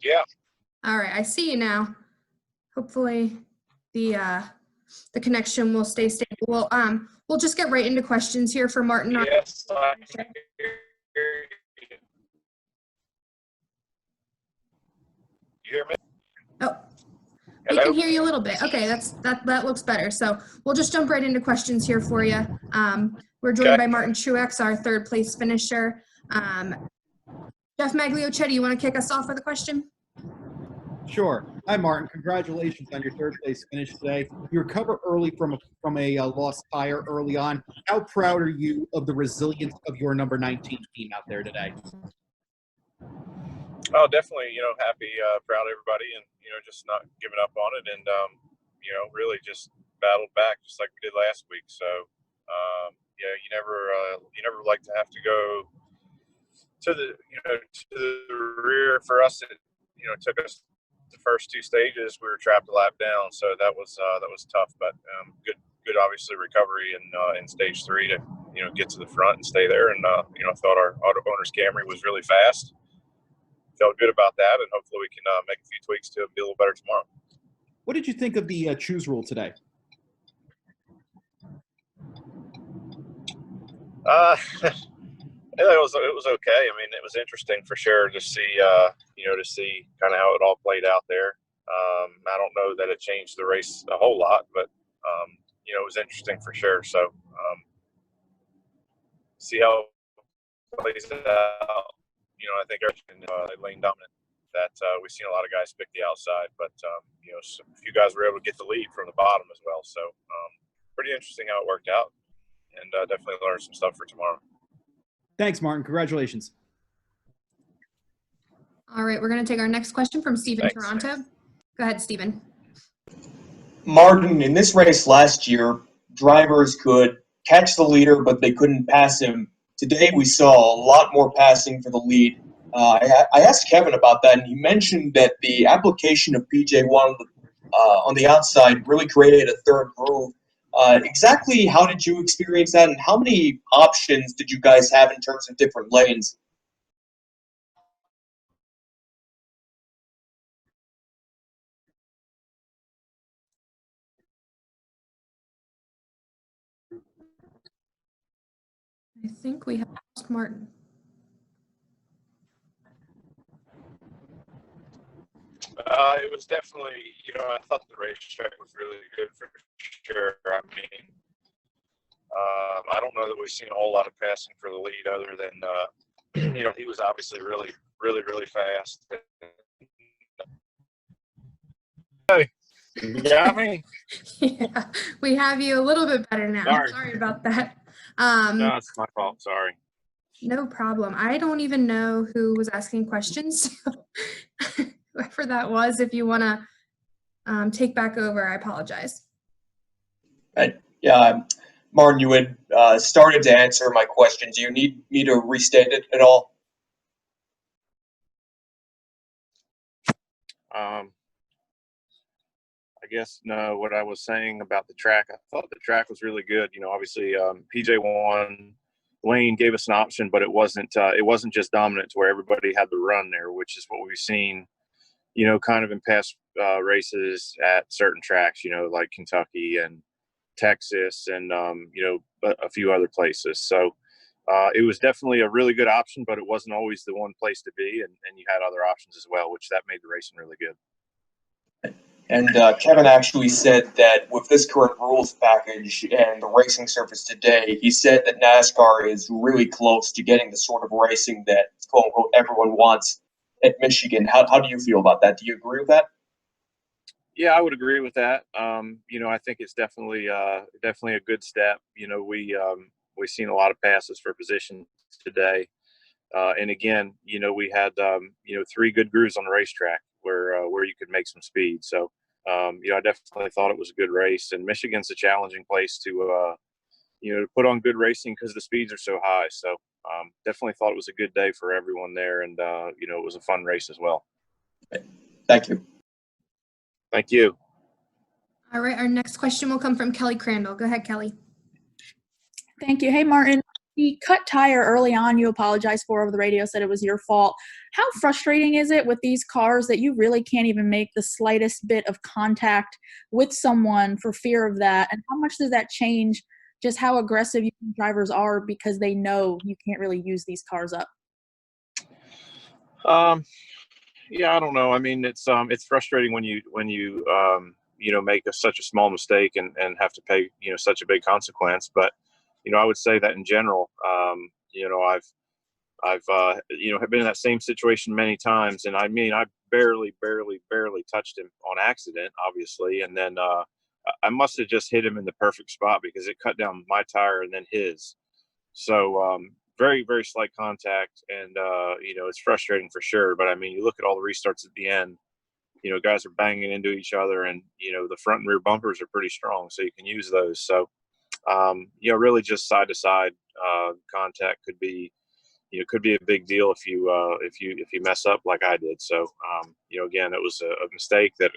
Yeah. All right, I see you now. Hopefully the connection will stay stable. We'll just get right into questions here for Martin. Yes, I can hear you. You hear me? Oh, we Hello? can hear you a little bit. Okay, that looks better. So we'll just jump right into questions here for you. We're joined by Martin Truex, our third place finisher. Jeff Magliochetti, you want to kick us off with a question? Sure. Hi, Martin. Congratulations on your third place finish today. You recovered early from a lost tire early on. How proud are you of the resilience of your number 19 team out there today? Oh, definitely, happy, proud of everybody, and, just not giving up on it, and, really just battled back just like we did last week. So, you never like to have to go to the rear. For us, it took us the first two stages. We were trapped a lap down, so that was tough, but good obviously recovery in stage 3 to get to the front and stay there. And I thought our auto owner's Camry was really fast. Felt good about that, and hopefully we can make a few tweaks to it and be a little better tomorrow. What did you think of the choose rule today? It was okay. I mean, it was interesting for sure to see to see kind of how it all played out there. I don't know that it changed the race a whole lot, but it was interesting for sure. So see how it plays out. I think lane dominant. That we've seen a lot of guys pick the outside, but a few guys were able to get the lead from the bottom as well. So pretty interesting how it worked out, and definitely learn some stuff for tomorrow. Thanks, Martin. Congratulations. All right, we're going to take our next question from Stephen Toronto. Go ahead, Stephen. Martin, in this race last year, drivers could catch the leader, but they couldn't pass him. Today, we saw a lot more passing for the lead. I asked Kevin about that, and he mentioned that the application of PJ1 on the outside really created a third groove. Exactly how did you experience that, and how many options did you guys have in terms of different lanes? I think we have lost Martin. It was definitely, I thought the racetrack was really good for sure. I mean, I don't know that we've seen a whole lot of passing for the lead other than, he was obviously really, really, really fast. Hey, you got me? Yeah, we have you a little bit better now. Sorry about that. No, it's my fault. Sorry. No problem. I don't even know who was asking questions. Whoever that was, if you want to take back over, I apologize. Yeah, Martin, you had started to answer my question. Do you need me to restate it at all? I guess no. What I was saying about the track, I thought the track was really good. Obviously, PJ1 lane gave us an option, but it wasn't just dominant to where everybody had the run there, which is what we've seen, kind of in past races at certain tracks, like Kentucky and Texas and, a few other places. So it was definitely a really good option, but it wasn't always the one place to be. And you had other options as well, which that made the racing really good. And Kevin actually said that with this current rules package and the racing surface today, he said that NASCAR is really close to getting the sort of racing that, quote unquote, everyone wants at Michigan. How do you feel about that? Do you agree with that? Yeah, I would agree with that. I think it's definitely a good step. We've seen a lot of passes for position today. And again, we had, 3 good grooves on the racetrack where you could make some speed. So, I definitely thought it was a good race. And Michigan's a challenging place to put on good racing because the speeds are so high. So definitely thought it was a good day for everyone there. And, it was a fun race as well. Thank you. Thank you. All right, our next question will come from Kelly Crandall. Go ahead, Kelly. Thank you. Hey, Martin. The cut tire early on, you apologized for over the radio, said it was your fault. How frustrating is it with these cars that you really can't even make the slightest bit of contact with someone for fear of that? And how much does that change just how aggressive you drivers are because they know you can't really use these cars up? Yeah, I don't know. I mean, it's frustrating when you make such a small mistake and have to pay, such a big consequence. But, I would say that in general, have been in that same situation many times. And I mean, I barely touched him on accident, obviously. And then, I must have just hit him in the perfect spot because it cut down my tire and then his. So, very, very slight contact. And, it's frustrating for sure. But I mean, you look at all the restarts at the end, guys are banging into each other, and, the front and rear bumpers are pretty strong. So you can use those. So, really just side to side contact could be a big deal if you mess up like I did. So, again, it was a mistake that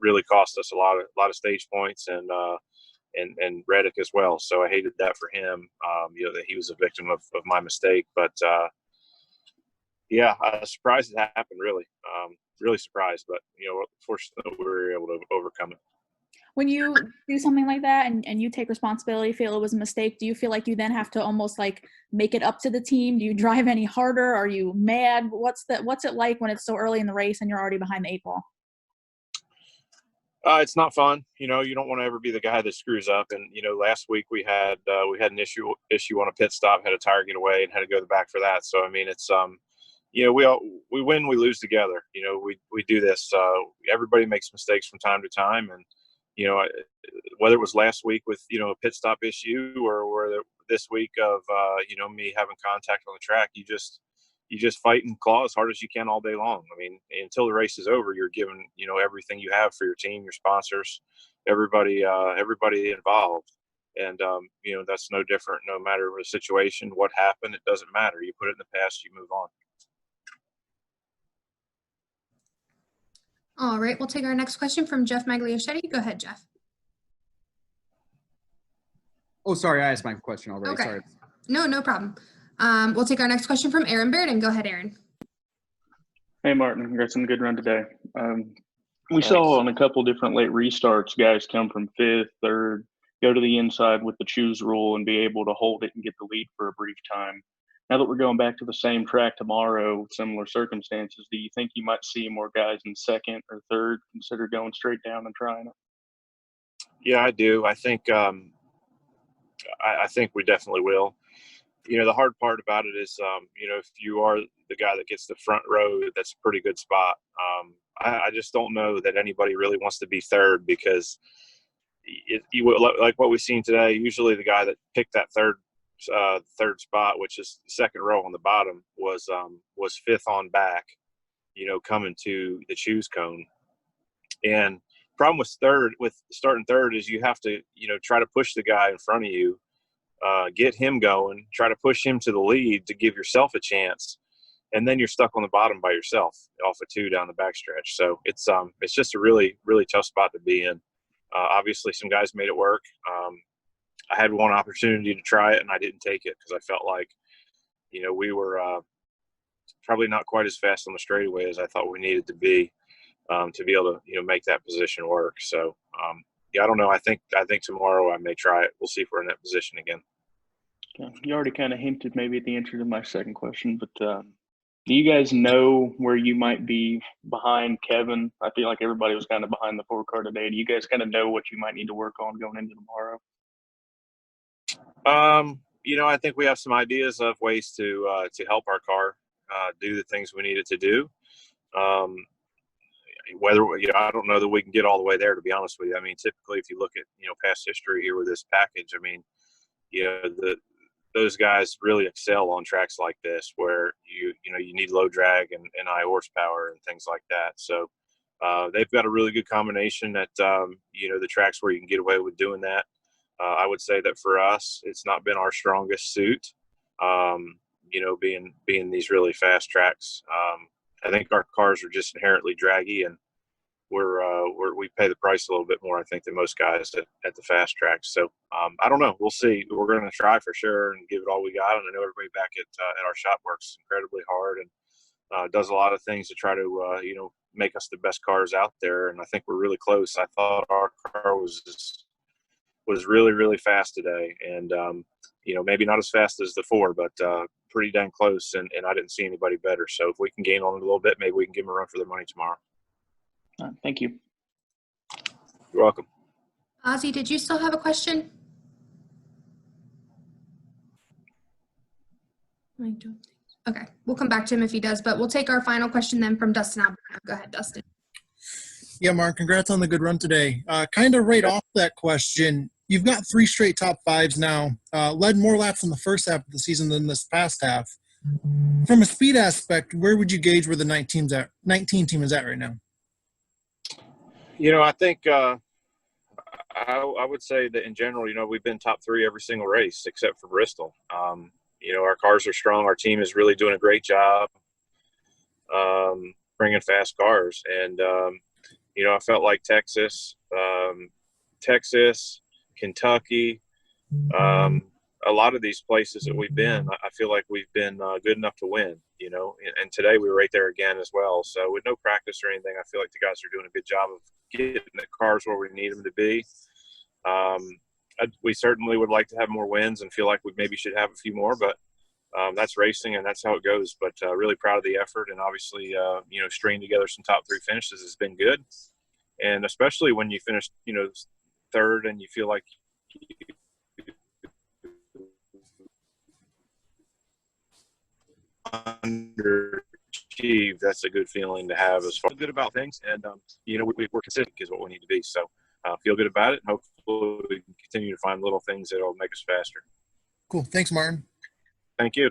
really cost us a lot of stage points and Reddick as well. So I hated that for him, that he was a victim of my mistake. But yeah, I was surprised it happened, really. Really surprised, but, fortunately we were able to overcome it. When you do something like that and you take responsibility, feel it was a mistake, do you feel like you then have to almost like make it up to the team? Do you drive any harder? Are you mad? What's it like when it's so early in the race and you're already behind the 8 ball? It's not fun. You don't want to ever be the guy that screws up. And, last week we had an issue on a pit stop, had a tire get away and had to go to the back for that. So, I mean, it's, we win, we lose together. We do this. Everybody makes mistakes from time to time. And, whether it was last week with, a pit stop issue or this week of, me having contact on the track, you just fight and claw as hard as you can all day long. I mean, until the race is over, you're giving, everything you have for your team, your sponsors, everybody involved. And, that's no different, no matter the situation, what happened, it doesn't matter. You put it in the past, you move on. All right, we'll take our next question from Jeff Magliochetti. Go ahead, Jeff. Oh, sorry, I asked my question already. Okay. Sorry. No problem. We'll take our next question from Aaron Baird. Go ahead, Aaron. Hey, Martin. Congrats on a good run today. We saw on a couple different late restarts, guys come from 5th, 3rd, go to the inside with the choose rule and be able to hold it and get the lead for a brief time. Now that we're going back to the same track tomorrow with similar circumstances, do you think you might see more guys in 2nd or 3rd consider going straight down and trying it? Yeah, I do. I think I think we definitely will. The hard part about it is, if you are the guy that gets the front row, that's a pretty good spot. I just don't know that anybody really wants to be 3rd because like what we've seen today, usually the guy that picked that third spot, which is the 2nd row on the bottom, was 5th on back, coming to the choose cone. And problem with starting 3rd is you have to, try to push the guy in front of you, get him going, try to push him to the lead to give yourself a chance. And then you're stuck on the bottom by yourself off a 2 down the backstretch. So it's just a really, really tough spot to be in. Obviously some guys made it work. I had one opportunity to try it and I didn't take it because I felt like, we were probably not quite as fast on the straightaway as I thought we needed to be able to, make that position work. So, yeah, I don't know. I think tomorrow I may try it. We'll see if we're in that position again. Okay. You already kind of hinted maybe at the answer to my second question, but do you guys know where you might be behind Kevin? I feel like everybody was kind of behind the 4 car today. Do you guys kind of know what you might need to work on going into tomorrow? I think we have some ideas of ways to help our car do the things we need it to do. Whether I don't know that we can get all the way there, to be honest with you. I mean, typically, if you look at past history here with this package, I mean, those guys really excel on tracks like this where you need low drag and high horsepower and things like that. So they've got a really good combination at the tracks where you can get away with doing that. I would say that for us, it's not been our strongest suit. Being these really fast tracks. I think our cars are just inherently draggy, and we pay the price a little bit more, I think, than most guys at the fast tracks. So I don't know. We'll see. We're going to try for sure and give it all we got. And I know everybody back at our shop works incredibly hard and does a lot of things to try to make us the best cars out there. And I think we're really close. I thought our car was really, really fast today, and maybe not as fast as the 4, but pretty dang close. And I didn't see anybody better. So if we can gain on it a little bit, maybe we can give them a run for their money tomorrow. Thank you. You're welcome. Ozzy, did you still have a question? I don't think so. Okay, we'll come back to him if he does, but we'll take our final question then from Dustin Alberto. Go ahead, Dustin. Yeah, Mark, congrats on the good run today. Kind of right off that question, you've got 3 straight top 5s now, led more laps in the first half of the season than this past half. From a speed aspect, where would you gauge where the 19 team is at right now? I think I would say that in general, we've been top 3 every single race except for Bristol. Our cars are strong. Our team is really doing a great job bringing fast cars. And, I felt like Texas, Kentucky, a lot of these places that we've been, I feel like we've been good enough to win, and today we were right there again as well. So with no practice or anything, I feel like the guys are doing a good job of getting the cars where we need them to be. We certainly would like to have more wins and feel like we maybe should have a few more, but that's racing and that's how it goes. But really proud of the effort, and obviously, stringing together some top 3 finishes has been good. And especially when you finish, 3rd and you feel like underachieved, that's a good feeling to have as far as good about things. And, we're consistent is what we need to be. So feel good about it. And hopefully we can continue to find little things that will make us faster. Cool. Thanks, Martin. Thank you.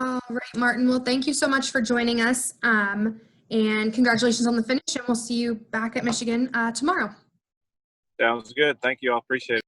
All right, Martin. Well, thank you so much for joining us. And congratulations on the finish. And we'll see you back at Michigan tomorrow. Sounds good. Thank you. I appreciate it.